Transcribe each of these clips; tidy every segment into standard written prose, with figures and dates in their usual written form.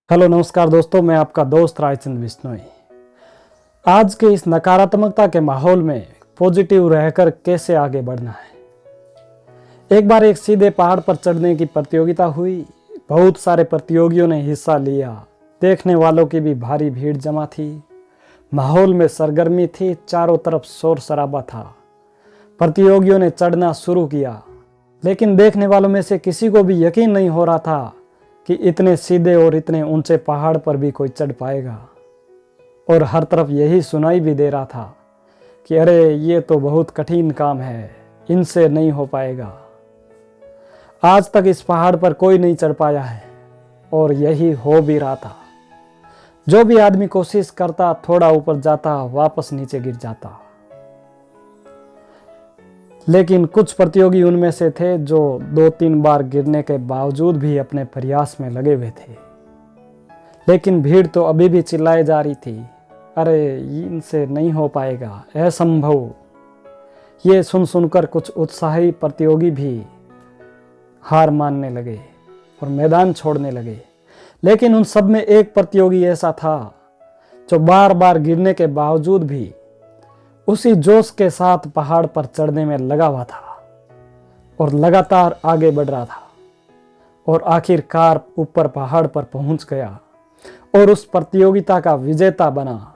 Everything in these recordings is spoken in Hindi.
हेलो नमस्कार दोस्तों, मैं आपका दोस्त रायचंद बिश्नोई। आज के इस नकारात्मकता के माहौल में पॉजिटिव रहकर कैसे आगे बढ़ना है। एक बार एक सीधे पहाड़ पर चढ़ने की प्रतियोगिता हुई। बहुत सारे प्रतियोगियों ने हिस्सा लिया। देखने वालों की भी भारी भीड़ जमा थी। माहौल में सरगर्मी थी, चारों तरफ शोर शराबा था। प्रतियोगियों ने चढ़ना शुरू किया, लेकिन देखने वालों में से किसी को भी यकीन नहीं हो रहा था कि इतने सीधे और इतने ऊंचे पहाड़ पर भी कोई चढ़ पाएगा। और हर तरफ यही सुनाई भी दे रहा था कि अरे ये तो बहुत कठिन काम है, इनसे नहीं हो पाएगा। आज तक इस पहाड़ पर कोई नहीं चढ़ पाया है, और यही हो भी रहा था। जो भी आदमी कोशिश करता, थोड़ा ऊपर जाता, वापस नीचे गिर जाता। लेकिन कुछ प्रतियोगी उनमें से थे जो 2-3 बार गिरने के बावजूद भी अपने प्रयास में लगे हुए थे। लेकिन भीड़ तो अभी भी चिल्लाए जा रही थी, अरे इनसे नहीं हो पाएगा, असंभव। ये सुन सुनकर कुछ उत्साही प्रतियोगी भी हार मानने लगे और मैदान छोड़ने लगे। लेकिन उन सब में एक प्रतियोगी ऐसा था जो बार बार गिरने के बावजूद भी उसी जोश के साथ पहाड़ पर चढ़ने में लगा हुआ था और लगातार आगे बढ़ रहा था, और आखिरकार ऊपर पहाड़ पर पहुंच गया और उस प्रतियोगिता का विजेता बना।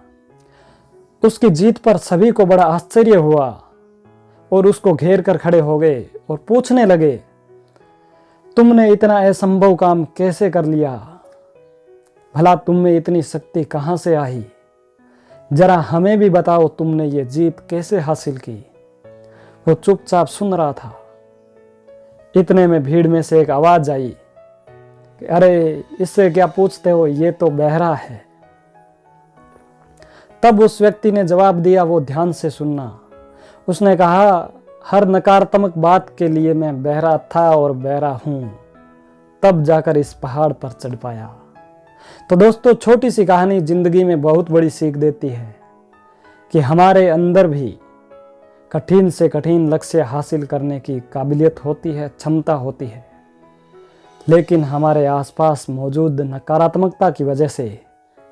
उसकी जीत पर सभी को बड़ा आश्चर्य हुआ और उसको घेर कर खड़े हो गए और पूछने लगे, तुमने इतना असंभव काम कैसे कर लिया? भला तुम में इतनी शक्ति कहां से आई? जरा हमें भी बताओ, तुमने ये जीत कैसे हासिल की? वो चुपचाप सुन रहा था। इतने में भीड़ में से एक आवाज आई कि अरे इससे क्या पूछते हो, ये तो बहरा है। तब उस व्यक्ति ने जवाब दिया, वो ध्यान से सुनना। उसने कहा, हर नकारात्मक बात के लिए मैं बहरा था और बहरा हूं, तब जाकर इस पहाड़ पर चढ़ पाया। तो दोस्तों, छोटी सी कहानी जिंदगी में बहुत बड़ी सीख देती है कि हमारे अंदर भी कठिन से कठिन लक्ष्य हासिल करने की काबिलियत होती है, क्षमता होती है। लेकिन हमारे आसपास मौजूद नकारात्मकता की वजह से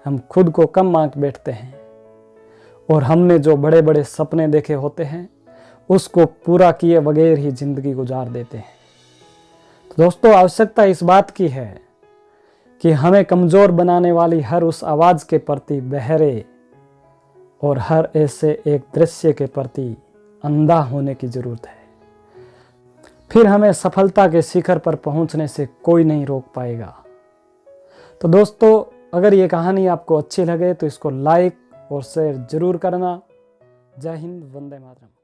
हम खुद को कम आंक बैठते हैं और हमने जो बड़े बड़े सपने देखे होते हैं उसको पूरा किए बगैर ही जिंदगी गुजार देते हैं। तो दोस्तों, आवश्यकता इस बात की है कि हमें कमजोर बनाने वाली हर उस आवाज के प्रति बहरे और हर ऐसे एक दृश्य के प्रति अंधा होने की जरूरत है। फिर हमें सफलता के शिखर पर पहुंचने से कोई नहीं रोक पाएगा। तो दोस्तों, अगर ये कहानी आपको अच्छी लगे तो इसको लाइक और शेयर जरूर करना। जय हिंद, वंदे मातरम।